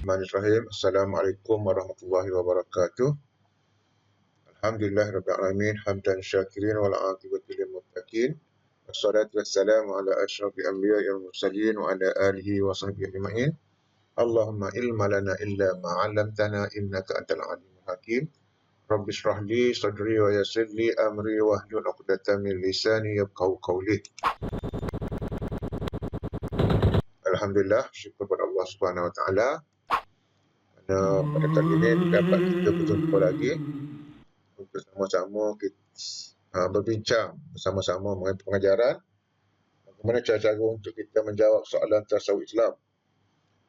Bismillahirrahmanirrahim. Assalamualaikum warahmatullahi wabarakatuh. Alhamdulillah rabbil alamin, hamdan syakirin wal aqibatu lil muttaqin. Wassalatu wassalamu ala asyrafil anbiya'i wal mursalin wa ala alihi wa sahbihi ajma'in. Allahumma ilma lana illa ma 'allamtana innaka antal alimul hakim. Rabbi shrah li sadri wa yassir li amri wahlul 'uqdatam min lisani yafqahu qawli. Alhamdulillah, syukur kepada Allah Subhanahu wa taala. Pada kali ini dapat kita berjumpa lagi untuk sama-sama kita berbincang bersama-sama mengenai pengajaran bagaimana cara-cara untuk kita menjawab soalan tasawuf Islam.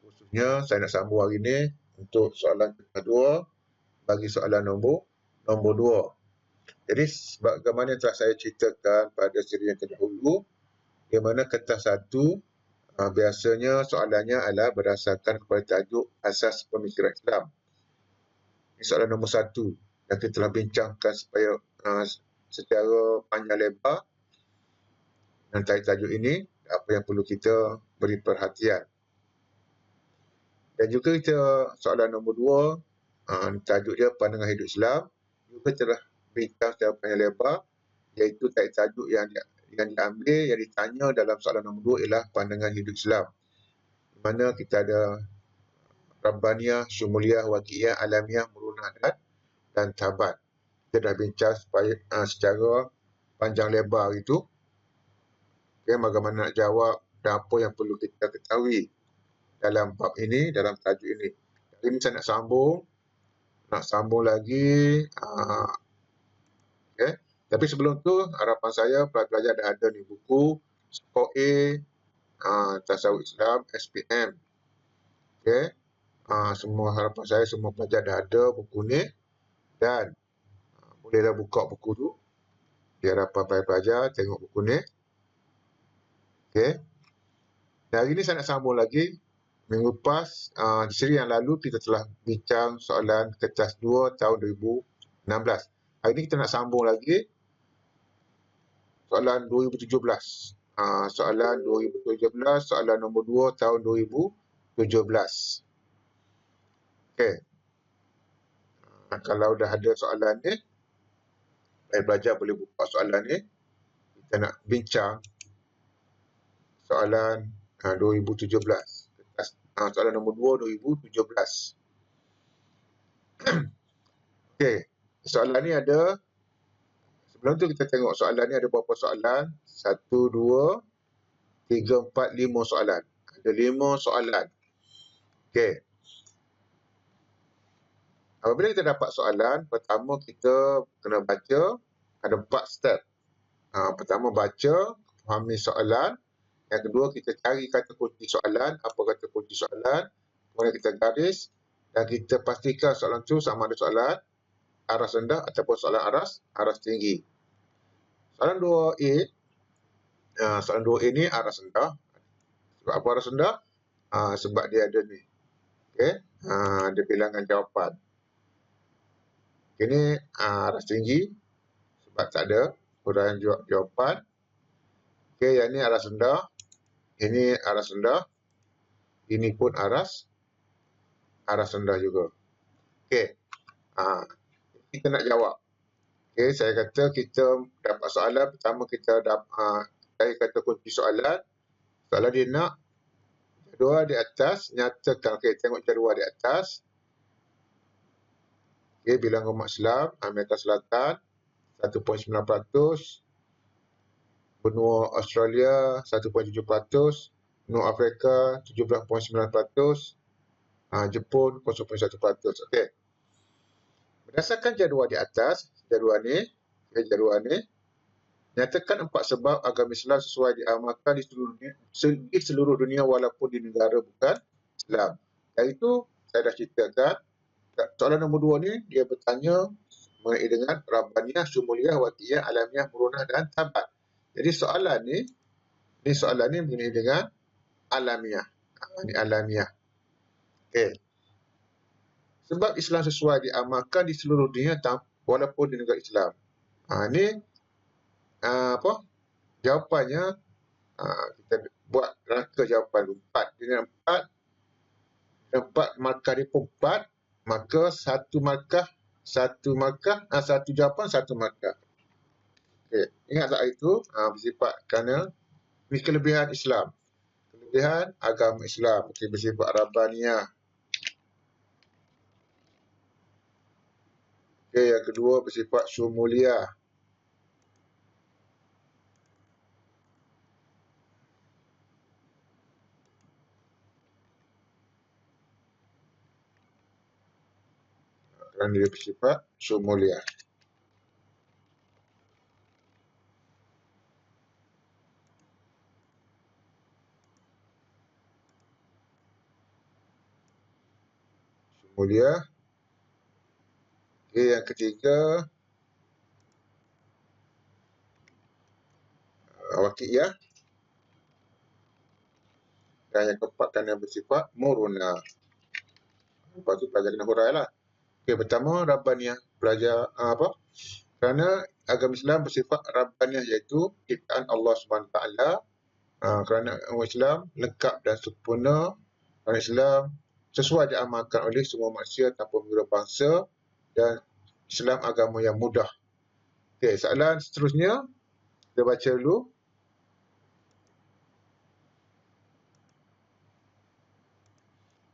Khususnya saya nak sambung hari ini untuk soalan kedua bagi soalan nombor 2. Jadi bagaimana telah saya ceritakan pada siri yang terdahulu, di mana kertas 1 biasanya soalannya adalah berdasarkan kepada tajuk asas pemikiran Islam. Ini soalan nombor 1 yang kita telah bincangkan supaya secara panjang lebar dan tajuk ini apa yang perlu kita beri perhatian. Dan juga kita soalan nombor 2, tajuk dia pandangan hidup Islam, juga telah bincang secara panjang lebar, iaitu tajuk yang diambil, yang ditanya dalam soalan nombor 2 ialah pandangan hidup Islam. Di mana kita ada Rabbaniyah, Syumuliyah, Waqi'iyah, Alamiah, Murunah dan Tabat. Kita dah bincang secara panjang lebar itu. Okay, bagaimana nak jawab dan apa yang perlu kita ketahui dalam bab ini, dalam tajuk ini. Hari ini saya nak sambung lagi. Okay. Tapi sebelum tu, harapan saya pelajar dah ada ni buku Skor A Tasawuf Islam SPM. Okay. Semua harapan saya semua pelajar dah ada buku ni dan bolehlah buka buku tu. Harapan pelajar tengok buku ni. Okay. Dan hari ni saya nak sambung lagi. Minggu lepas, di siri yang lalu kita telah bincang soalan kertas 2 tahun 2016. Hari ni kita nak sambung lagi soalan 2017. Soalan 2017, soalan nombor 2 tahun 2017. Okey. Kalau dah ada soalan ni, pelajar boleh buka soalan ni. Kita nak bincang soalan 2017. Soalan nombor 2 2017. Okey. Soalan ni ada, sebelum tu kita tengok soalan ni ada berapa soalan. 1, 2, 3, 4, 5 soalan. Ada 5 soalan. Okey. Apabila kita dapat soalan, pertama kita kena baca, ada 4 step. Pertama baca, fahami soalan. Yang kedua kita cari kata kunci soalan, apa kata kunci soalan. Kemudian kita garis dan kita pastikan soalan itu sama ada soalan aras rendah ataupun soalan aras tinggi. Soalan 2A, ni aras rendah. Sebab apa aras rendah? Sebab dia ada ni. Okey, ada bilangan jawapan. Ini aras tinggi sebab tak ada huraian jawapan. Okey, yang ni aras rendah. Ini aras rendah. Ini pun aras rendah juga. Okey. Kita nak jawab. Okey, saya kata kita dapat soalan. Pertama kita cari kata kunci soalan. Soalan dia nak jadual di atas, nyatakan. Okey, tengok jadual di atas. Okey, bilangan umat Islam Amerika Selatan 1.9%, benua Australia 1.7%, benua Afrika 17.9%, Jepun 0.1%. Okey. Berdasarkan jadual di atas, jadual ni, nyatakan 4 sebab agama Islam sesuai diamalkan di seluruh dunia walaupun di negara bukan Islam. Dari itu saya dah ceritakan. Soalan nombor 2 ni dia bertanya mengenai dengan Rabbaniyah, Syumuliyah, Waqi'iyah, Alamiah, Murunah dan Tabat. Jadi soalan ni mengenai dengan alamiah. Ini alamiah. Okey. Sebab Islam sesuai diamalkan di seluruh dunia walaupun di negara Islam. Ini jawapannya kita buat rangka jawapan 4. Dengan 4 dapat markah dia pun 4, maka satu jawapan satu markah. Okay. Ingat tak itu bersifat kerana ini kelebihan Islam. Kelebihan agama Islam. Okay, bersifat Rabbaniyah. Okay, yang kedua bersifat Syumuliyah. Kerana dia bersifat Syumuliyah. Syumuliyah. Okay, yang ketiga Waqi'iyah. Dan yang keempat kerana bersifat Murunah. Lepas tu pelajar kena hurai lah. Okay, pertama Rabbaniyah. Belajar apa? Kerana agama Islam bersifat Rabbaniyah, iaitu ciptaan Allah SWT. Kerana agama Islam lengkap dan sempurna. Kerana Islam sesuai diamalkan oleh semua manusia tanpa mengira bangsa, dan Islam agama yang mudah. Okay, soalan seterusnya kita baca dulu.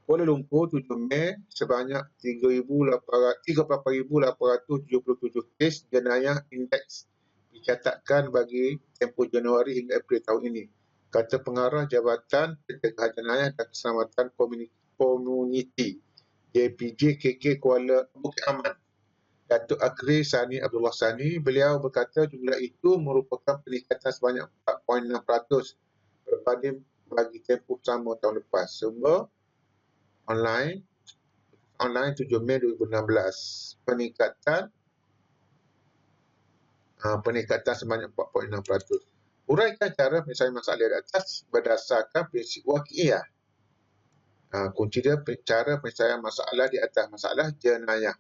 Kuala Lumpur 7 Mei sebanyak 38,877 kes jenayah indeks dicatatkan bagi tempoh Januari hingga April tahun ini, kata pengarah Jabatan Pencegahan Jenayah dan Keselamatan Komuniti JPJ KK Kuala Bukit Aman, Datuk Akri Sani Abdullah Sani. Beliau berkata jumlah itu merupakan peningkatan sebanyak 4.6% berbanding bagi tempoh sama tahun lepas. Sumber online 7 Mei 2016. Peningkatan sebanyak 4.6%. Uraikan cara penyelesaian masalah di atas berdasarkan prinsip Waqi'iyah. Kunci dia cara penyelesaian masalah di atas masalah jenayah.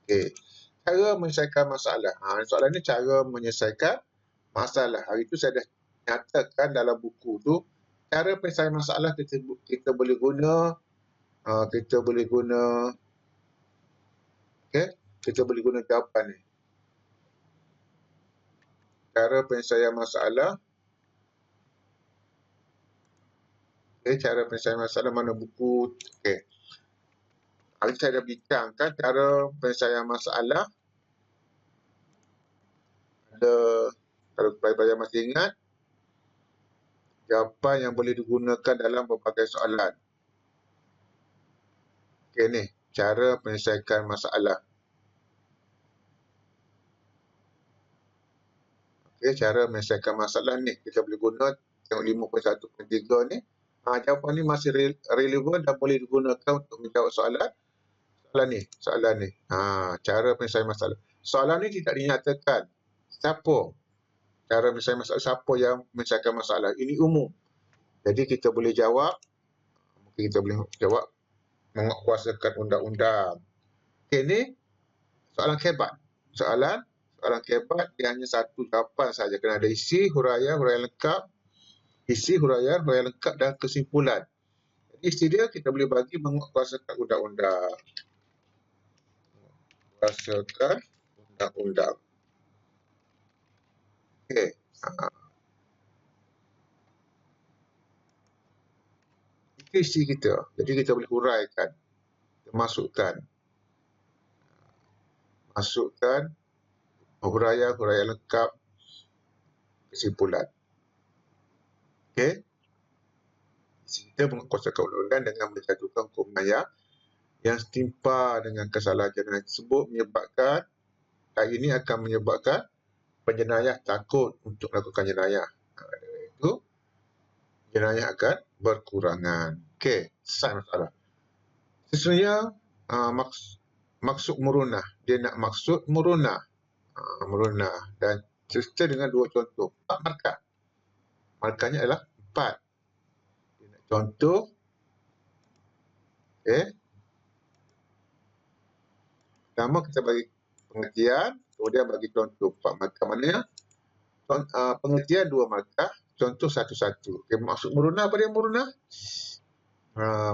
Okey. Cara menyelesaikan masalah. Soalan ni cara menyelesaikan masalah. Hari tu saya dah nyatakan dalam buku tu, cara penyelesaian masalah kita boleh guna kita boleh guna jawapan ni. Cara penyelesaian masalah. Cara penyelesaian masalah mana buku. Hari saya dah bincangkan cara penyelesaian masalah. Ada, kalau pelajar masih ingat, jawapan yang boleh digunakan dalam berbagai soalan. Ni cara menyelesaikan masalah. Cara menyelesaikan masalah ni kita boleh guna tengok 5.1.3 ni. Jawapan ni masih relevan dan boleh digunakan untuk menjawab soalan ni. Cara penyelesaian masalah. Soalan ni tidak dinyatakan siapa cara menyelesaikan masalah, siapa yang menyelesaikan masalah. Ini umum. Jadi kita boleh jawab, menguatkuasakan undang-undang. Ni soalan kebat. Soalan kebat dia hanya satu jawapan saja. Kena ada isi, huraian lengkap, dan kesimpulan. Jadi isi dia kita boleh bagi menguatkuasakan undang-undang. Itu isi kita. Jadi kita boleh huraikan, masukkan huraian lengkap, kesimpulan. Kita menguatkuasakan undang-undang dengan menjatuhkan hukuman yang setimpa dengan kesalahan jenayah tersebut akan menyebabkan penjenayah takut untuk melakukan jenayah. Itu jenayah akan berkurangan. Selesai masalah. Sesuai maksud murunah. Dia nak maksud murunah. Dan serta dengan dua contoh. 4 markah. Markahnya adalah 4. Dia nak contoh. Pertama kita bagi pengertian, kemudian bagi contoh 4 markah. Mana pengertian 2 markah, contoh satu-satu. Okay, maksud murunah apa dia murunah?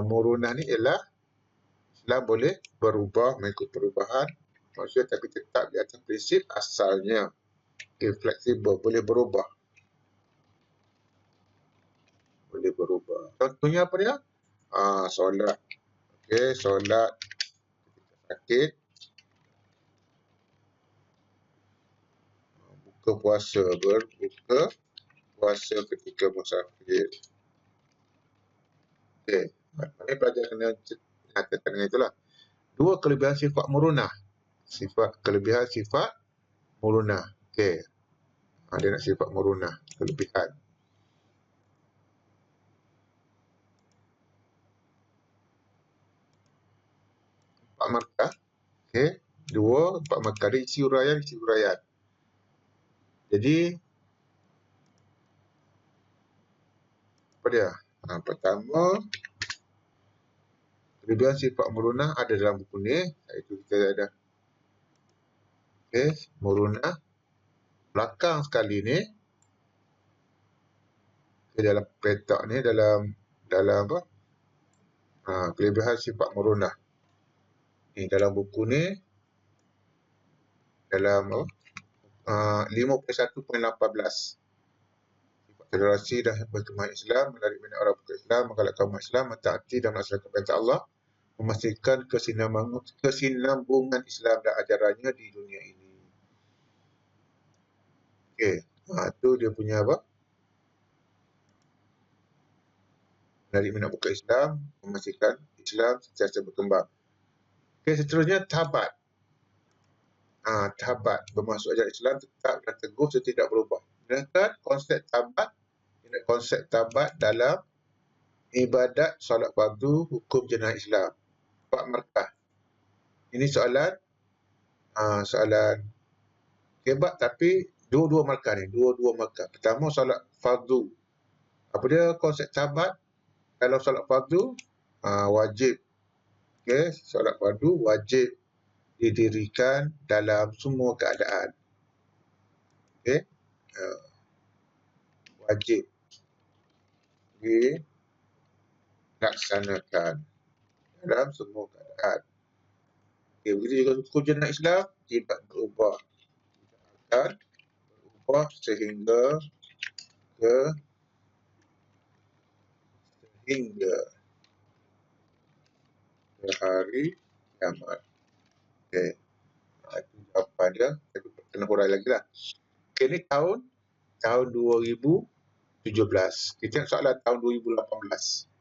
Murunah ni ialah Islam boleh berubah mengikut perubahan manusia tapi tetap di atas prinsip asalnya. Okay, fleksibel, boleh berubah. Boleh berubah. Contohnya apa dia? Solat. Okay, solat sakit. Buka puasa, berbuka puasa ketika musafir. Okay, ini pelajar kena nyatakan dengan itulah. Dua kelebihan sifat murunah. Kelebihan sifat murunah. Okay. Dia nak sifat murunah, kelebihan. Empat markah. Okay. Dua, empat markah. Dia isi uraian. Jadi, apa dia? Pertama, kelebihan sifat murunah ada dalam buku ni. Itu kita ada. Okay. Murunah. Belakang sekali ni, dalam petak ni, dalam apa? Kelebihan sifat murunah. Ni dalam buku ni, dalam apa? 51.18. Sifat toleransi dan berkemahan Islam, menarik minat orang bukan Islam, menggalakkan umat Islam, mentaati dan melaksanakan perintah Allah, memastikan kesinambungan Islam dan ajarannya di dunia ini. Okey, tu dia punya apa? Menarik minat bukan Islam, memastikan Islam sentiasa berkembang. Okey, seterusnya tabat. Tabat bermaksud ajaran Islam tetap dan teguh serta tidak berubah. Sedangkan konsep tabat dalam ibadat solat fardu hukum jenayah Islam. 4 markah. Ini soalan hebat tapi dua-dua markah ni, dua-dua markah. Pertama solat fardu. Apa dia konsep tabat dalam solat fardu? Wajib. Okey, solat fardu wajib didirikan dalam semua keadaan. Okey. Wajib dilaksanakan dalam semua keadaan. Okey, begitu juga hukum jenayah Islam tidak berubah. Tidak akan berubah sehingga ke hari kiamat. Okey. Itu jawapan dia. Tapi kena hurai lagi lah. Okey, ni tahun 2017. Kita tengok soalan tahun 2018.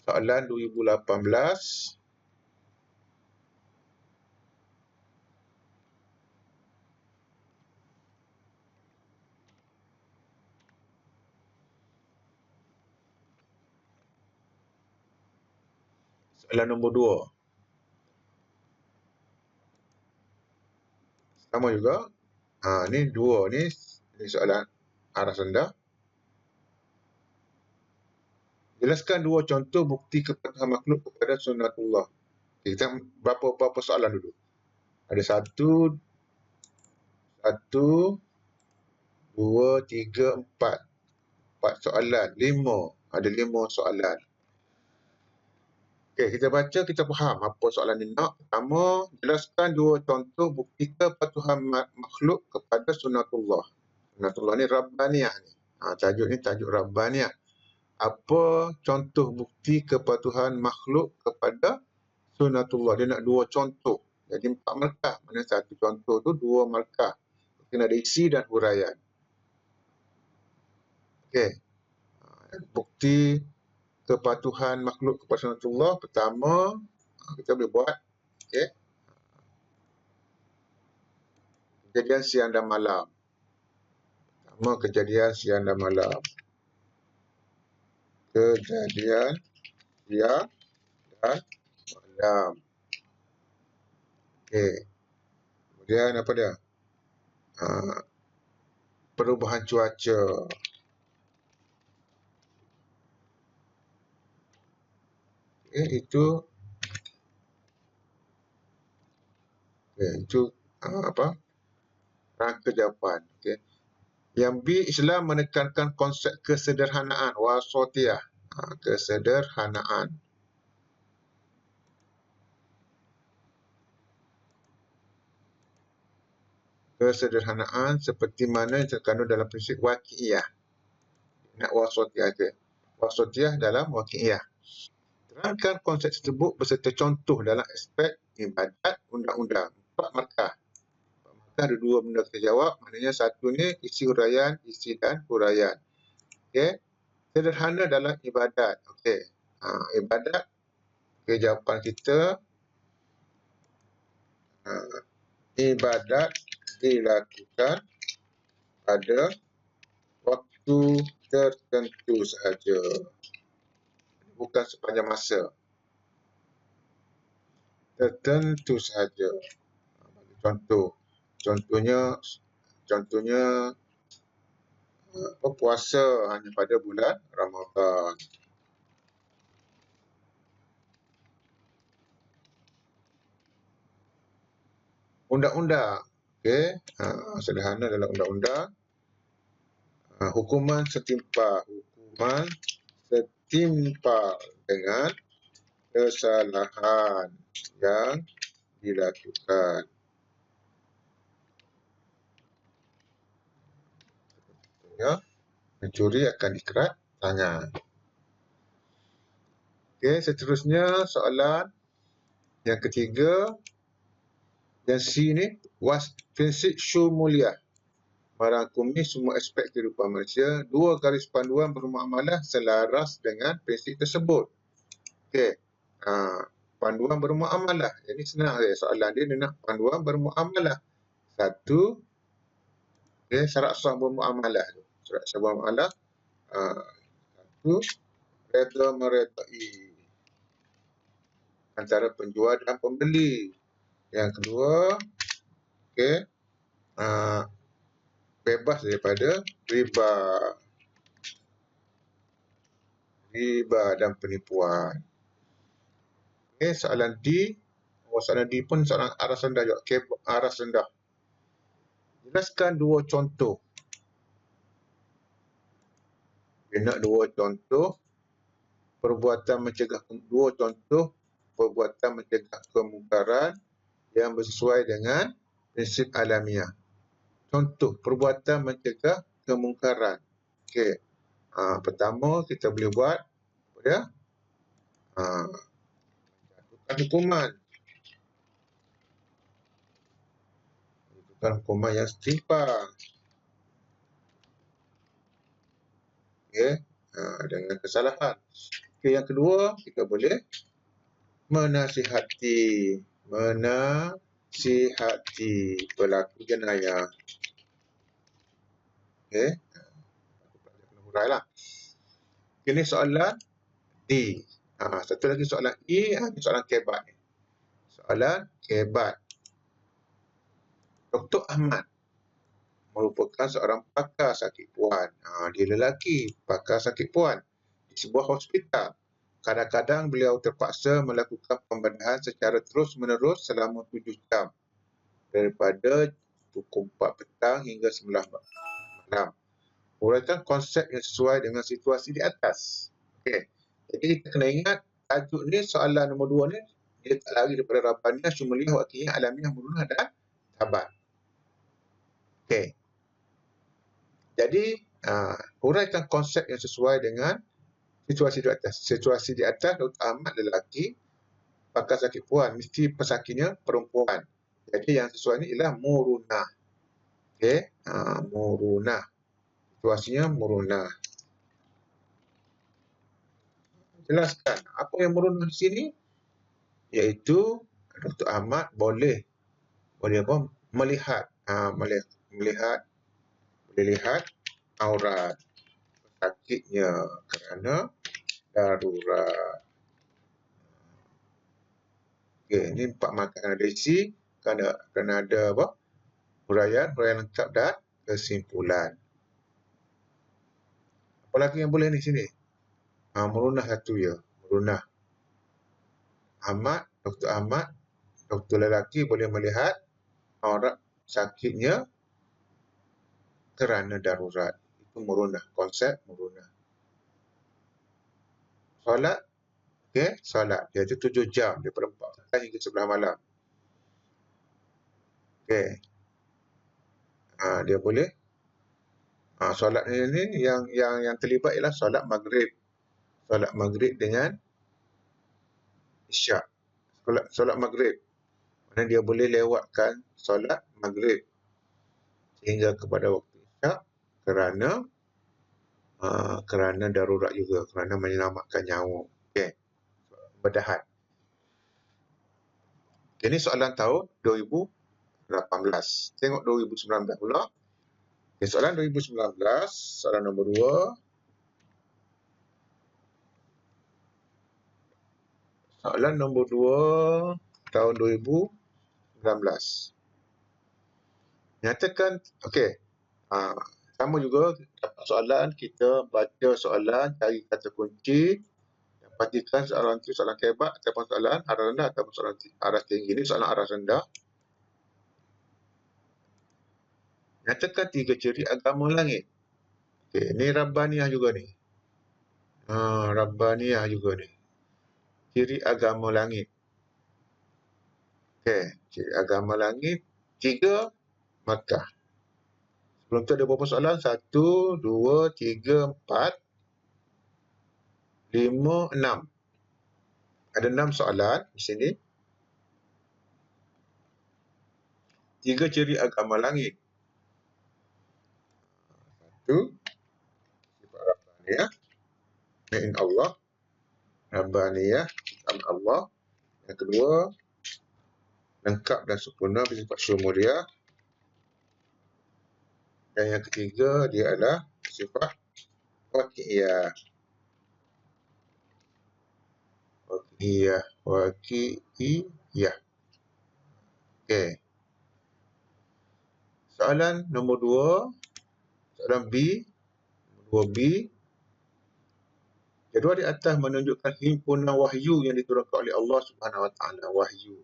Soalan 2018. Soalan nombor 2. Sama juga. Ni 2 ni soalan arah rendah. Jelaskan 2 contoh bukti kepatuhan makhluk kepada sunnatullah. Kita berapa soalan dulu? Ada 1, 2, 3, 4. 4 soalan. 5. Ada 5 soalan. Okey, kita baca, kita faham apa soalan ni nak. Pertama, jelaskan 2 contoh bukti kepatuhan makhluk kepada sunnatullah. Sunnatullah ni Rabbaniyah ni. Tajuk ni tajuk Rabbaniyah. Apa contoh bukti kepatuhan makhluk kepada sunnatullah? Dia nak 2 contoh. Jadi 4 markah. Mana satu contoh tu 2 markah. Kena ada isi dan huraian. Okey. Bukti kepatuhan makhluk kepada sunnatullah. Pertama, kita boleh buat. Okey. Kejadian siang dan malam. Pertama, kejadian siang dan malam. Kejadian siang dan malam. Okey. Kemudian apa dia? Perubahan cuaca. Itu apa? Rangka jawapan. Okey. Yang B, Islam menekankan konsep kesederhanaan, wasatiyah. Kesederhanaan. Kesederhanaan seperti mana yang terkandung dalam prinsip waqi'iyah. Nak wasatiyah ke? Wasatiyah dalam waqi'iyah. Terangkan konsep tersebut beserta contoh dalam aspek ibadat undang-undang. 4 markah. 4 markah ada 2 benda kita jawab. Maknanya satu ni isi huraian, isi dan huraian. Okey. Sederhana dalam ibadat. Okey. Ibadat. Okey, jawapan kita ibadat dilakukan pada waktu tertentu sahaja. Bukan sepanjang masa. Tertentu sahaja. Contoh. Contohnya puasa hanya pada bulan Ramadan. Undang-undang. Okey. Sederhana dalam undang-undang. Hukuman setimpal. Hukuman setimpal dengan kesalahan yang dilakukan. Contohnya, mencuri akan dikerat tangan. Okey, seterusnya soalan yang ketiga. Yang C ni, prinsip syumuliyah. Merangkumi semua aspek kehidupan manusia. 2 garis panduan bermuamalah selaras dengan prinsip tersebut. Okey. Panduan bermuamalah. Ini senang saja soalan dia nak panduan bermuamalah. Satu, okay, syarat sah bermuamalah. Syarat sah bermuamalah. Satu, reda meredai antara penjual dan pembeli. Yang kedua, okay, bebas daripada riba dan penipuan. Okay, soalan D. Soalan D pun soalan aras rendah juga. Okay, aras rendah. Jelaskan 2 contoh. Okay, nak 2 contoh. Perbuatan mencegah 2 contoh. Perbuatan mencegah kemungkaran yang bersesuai dengan prinsip alamiah. Contoh perbuatan mencegah kemungkaran. Okey. Pertama kita boleh buat apa dia? Menjatuhkan hukuman. Menjatuhkan hukuman yang setimpal. Okey. Dengan kesalahan. Okey, yang kedua kita boleh menasihati pelaku jenayah. Okey. Hurailah. Ini soalan D. Satu lagi soalan E, soalan kebat. Soalan kebat. Dr. Ahmad merupakan seorang pakar sakit puan. Dia lelaki, pakar sakit puan di sebuah hospital. Kadang-kadang beliau terpaksa melakukan pembedahan secara terus-menerus selama 7 jam. Daripada pukul 4 petang hingga 9 malam. Uraikan konsep yang sesuai dengan situasi di atas. Okey. Jadi kita kena ingat tajuk ni soalan nombor 2 ni dia tak lari daripada Rabbaniyah, Syumuliyah, Waqi'iyah, Alamiah, Murunah dan Tabat. Okey. Jadi uraikan konsep yang sesuai dengan situasi di atas. Situasi di atas Dr. Ahmad lelaki, pakar sakit puan, mesti pesakitnya perempuan. Jadi yang sesuai ni ialah murunah. Okey, murunah. Situasinya murunah. Jelaskan apa yang murunah di sini, iaitu Dr. Ahmad boleh melihat aurat pesakitnya kerana darurat. Okey, ini 4 markah kena ada isi, kena ada huraian lengkap dan kesimpulan. Apa lagi yang boleh di sini? Murunah satu ya, murunah. Dr. Ahmad, doktor lelaki boleh melihat aurat sakitnya kerana darurat. Itu murunah, konsep murunah. Solat, okey, solat. Dia tu 7 jam daripada 4 hingga 11 malam. Okey. Dia boleh solat ni yang terlibat ialah solat maghrib. Solat maghrib dengan isyak. Solat maghrib. Mana dia boleh lewatkan solat maghrib sehingga kepada waktu isyak kerana darurat juga, kerana menyelamatkan nyawa. Okey. Bertahan. Ini soalan tahun 2018. Tengok 2019 pula. Okay, soalan 2019, soalan nombor 2. Soalan nombor 2 tahun 2019. Nyatakan, okey. Sama juga dapat soalan, kita baca soalan, cari kata kunci, dan pastikan soalan itu soalan kebat ataupun soalan arah rendah ataupun soalan arah tinggi. Ini soalan arah rendah. Nyatakan 3 ciri agama langit. Okey, ini Rabbaniyah juga ni. Rabbaniyah juga ni. Ciri agama langit. Okey, ciri agama langit 3 Makkah. Sebelum tu ada berapa soalan? 1, 2, 3, 4, 5, 6. Ada 6 soalan di sini. 3 ciri agama langit. 1, sifat Rabbaniyah, min Allah. Rabbaniyah, kitab Allah. Yang kedua, lengkap dan sempurna bersifat syumuriyah. Dan yang ketiga, dia adalah sifat waqi'iyah. Waqi'iyah. Okey. Soalan nombor 2, soalan B. Nombor 2B. Jadual di atas menunjukkan himpunan wahyu yang diturunkan oleh Allah Subhanahu Wa Taala. Wahyu.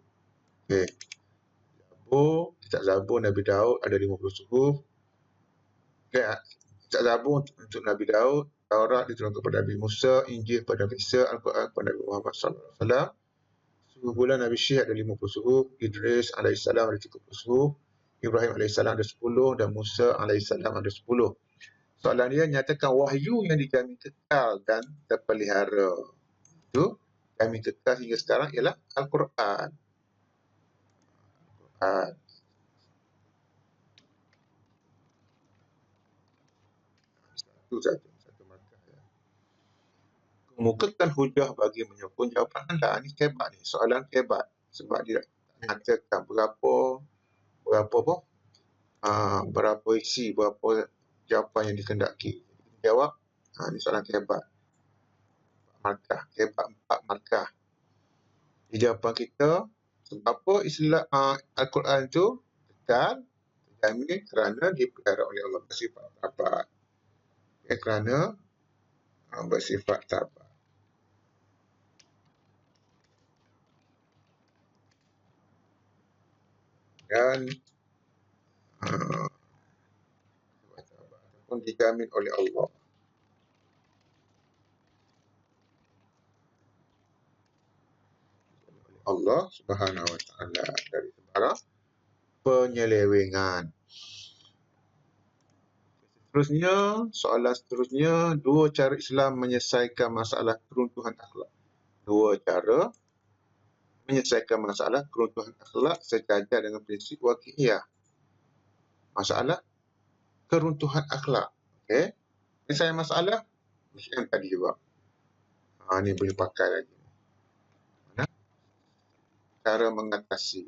Okey. Kitab Zabur Nabi Daud ada 50 suhuf. Okey, kitab Zabur untuk Nabi Daud, Taurat diturunkan kepada Nabi Musa, Injil kepada Nabi Isa, Al-Quran kepada Nabi Muhammad SAW. Suhuf bulan Nabi Syekh ada 50 suhuf, Idris AS ada 30 suhuf, Ibrahim AS ada 10 dan Musa AS ada 10. Soalan dia nyatakan wahyu yang dijamin kekal dan terpelihara. Itu jamin kekal hingga sekarang ialah Al-Quran. Satu markah ya. Kemukakan hujah bagi menyokong jawapan anda. Ini kebat ni, soalan kebat. Sebab dia nyatakan berapa isi, berapa jawapan yang dikendaki. Jawab, ini soalan kebat. Markah, kebat 4 markah. Di jawapan kita, sebab apa istilah Al-Quran itu kekal, terjamin kerana dipelihara oleh Allah, bersifat tabat. Kerana bersifat tabat. Dan pun dijamin oleh Allah. Allah Subhanahu Wa Taala dari sebarang penyelewengan. Seterusnya, soalan seterusnya, 2 cara Islam menyelesaikan masalah keruntuhan akhlak. 2 cara menyelesaikan masalah keruntuhan akhlak sejajar dengan prinsip waqi'iyah. Masalah keruntuhan akhlak. Okey. Penyelesaian masalah yang tadi juga. Ini boleh pakai lagi. Cara mengatasi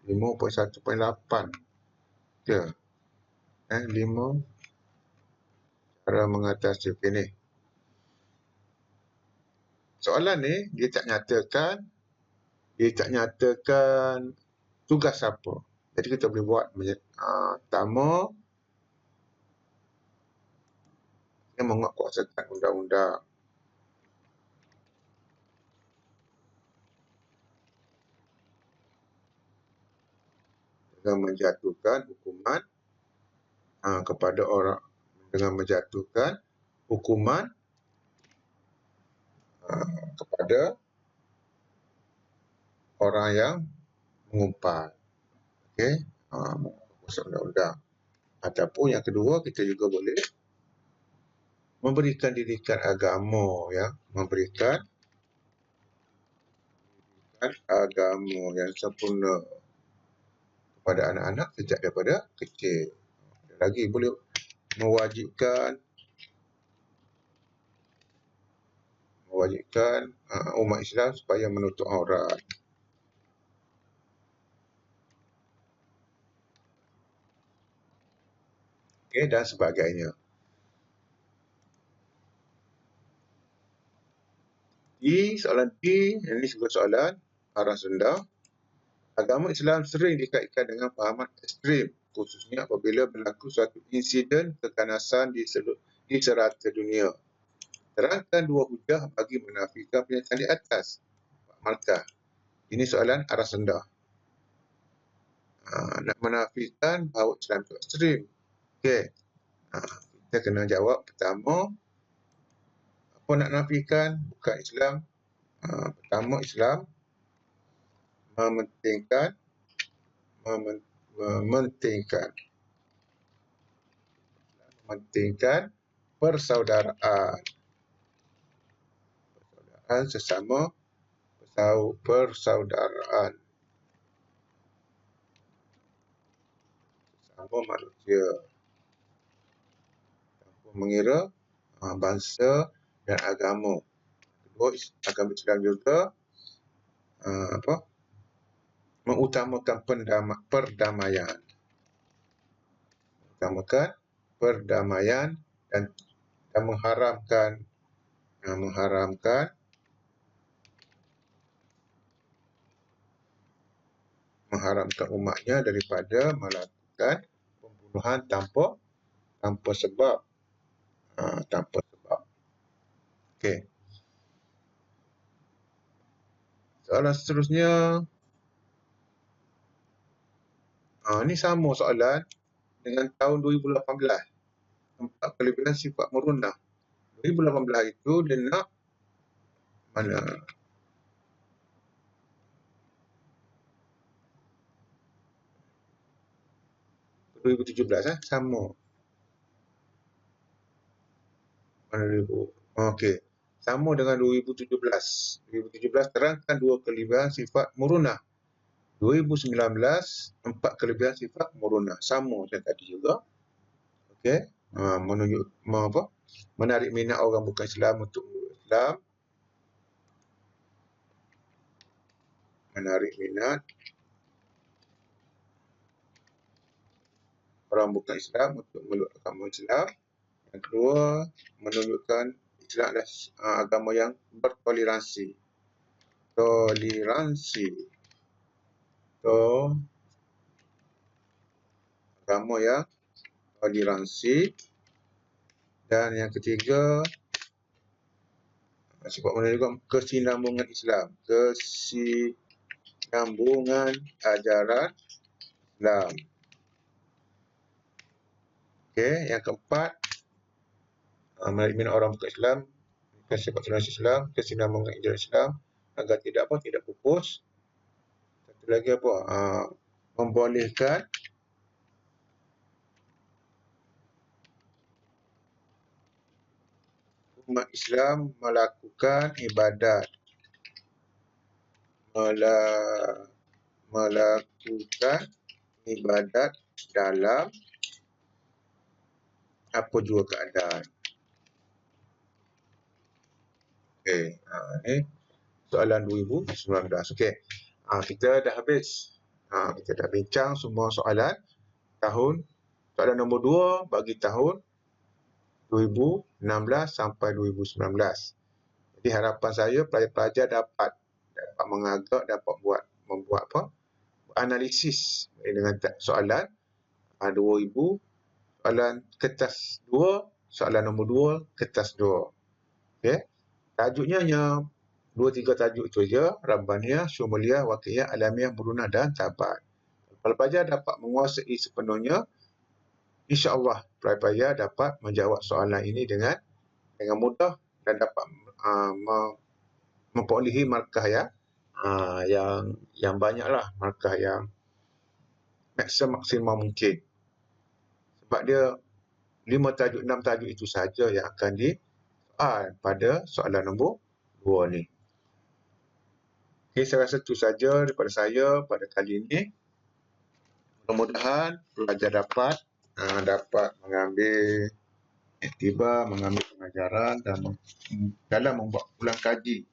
5.1.8. Ya. 5 cara mengatasi. Okey ni. Soalan ni dia tak nyatakan tugas apa. Jadi kita boleh buat pertama, yang menguatkuasakan undang-undang. dengan menjatuhkan hukuman kepada orang, dengan menjatuhkan hukuman kepada orang yang mengumpat. Okey, masuk undang-undang. Ataupun yang kedua, kita juga boleh memberikan didikan agama, ya, memberikan agama yang sempurna kepada anak-anak sejak daripada kecil. Lagi boleh mewajibkan umat Islam supaya menutup aurat. Okey, dan sebagainya. Di soalan D, ini sebuah soalan arah rendah. Agama Islam sering dikaitkan dengan fahaman ekstrim, khususnya apabila berlaku suatu insiden keganasan di serata dunia. Terangkan dua hujah bagi menafikan pernyataan di atas. Pak Malkah. Ini soalan arah rendah. Nak menafikan bahawa Islam itu ekstrim. Okey. Kita kena jawab pertama, apa nak nafikan? Bukan Islam. Pertama, Islam mementingkan persaudaraan sesama manusia, tanpa mengira bangsa dan agama. Kedua, agama Islam juga mengutamakan perdamaian. Dan mengharamkan umatnya daripada melakukan pembunuhan tanpa sebab. Okey. Soalan seterusnya, ini sama soalan dengan tahun 2018. 4 kelebihan sifat merunah. 2018 itu dia nak mana? 2017 sama. Mana 2000? Okey. Sama dengan 2017. 2017 terangkan dua kelebihan sifat merunah. 2019 4 kelebihan sifat merunah. Sama macam tadi juga. Okey. Menarik minat orang bukan Islam untuk Islam. Menarik minat orang bukan Islam untuk meluk agama Islam. Yang kedua, menunjukkan Islam adalah agama yang bertoleransi. Agama yang toleransi. Dan yang ketiga, sifat mana juga, kesinambungan Islam. Kesinambungan ajaran Islam. Okey, yang keempat, menarik minat orang bukan Islam, sifat toleransi Islam, kesinambungan ajaran Islam, agar tidak pupus. Satu lagi membolehkan umat Islam melakukan ibadat dalam apa jua keadaan. Okey, ini soalan 2019. Okey, kita dah habis. Kita dah bincang semua soalan nombor 2 bagi tahun 2016 sampai 2019. Jadi harapan saya pelajar-pelajar dapat mengagak, dapat membuat analisis dengan soalan 2000, soalan kertas 2, soalan nombor 2, kertas 2. Okey. Tajuknya hanya 2-3 tajuk itu saja, Rabbaniyah, Syumuliyah, Waqi'iyah, Alamiah, Murunah dan Tabat. Pelajar dapat menguasai sepenuhnya, insya-Allah pelajar dapat menjawab soalan ini dengan mudah dan dapat memperolehi markah yang banyaklah, markah yang maksimal mungkin. Sebab dia 5 tajuk, 6 tajuk itu saja yang akan disoal pada soalan nombor 2 ni. Okay, saya rasa itu saja daripada saya pada kali ini. Mudah-mudahan pelajar dapat mengambil iktibar, mengambil pengajaran dan dalam membuat ulang kaji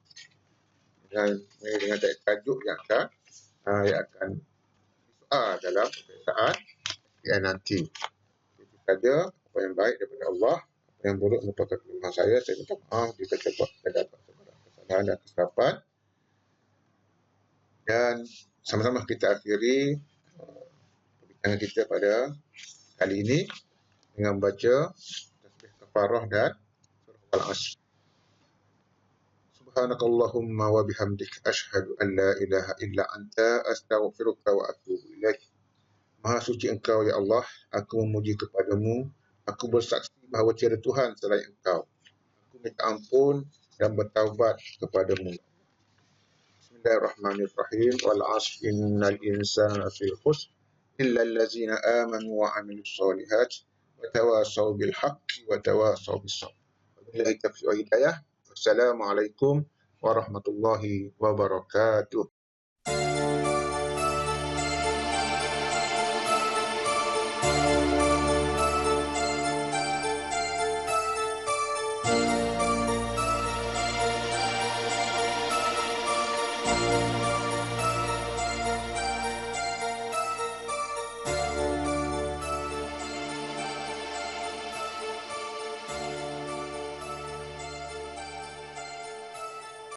dengan tajuk yang akan disoal dalam peperiksaan nanti. Itu saja apa yang baik daripada Allah, apa yang buruk merupakan kelemahan saya minta maaf jika terdapat kesalahan dan kesilapan. Dan sama-sama kita akhiri perbincangan kita pada kali ini dengan baca tasbih kafarah dan surah Al-Asr. Subhanakallahumma wa bihamdik asyhadu an la ilaha illa anta astaghfiruka wa atubu ilaik. Maha suci Engkau ya Allah, aku memuji kepadamu, aku bersaksi bahawa tiada Tuhan selain Engkau. Aku minta ampun dan bertaubat kepadamu. Bismillahirrahmanirrahim. Wal 'asri innal insana lafi khusr illa allazina amanu wa 'amilus solihat wa tawasaw bil haqqi wa tawasaw bis sabr. Wabillahi taufiq wa hidayah. Wassalamualaikum warahmatullahi wabarakatuh.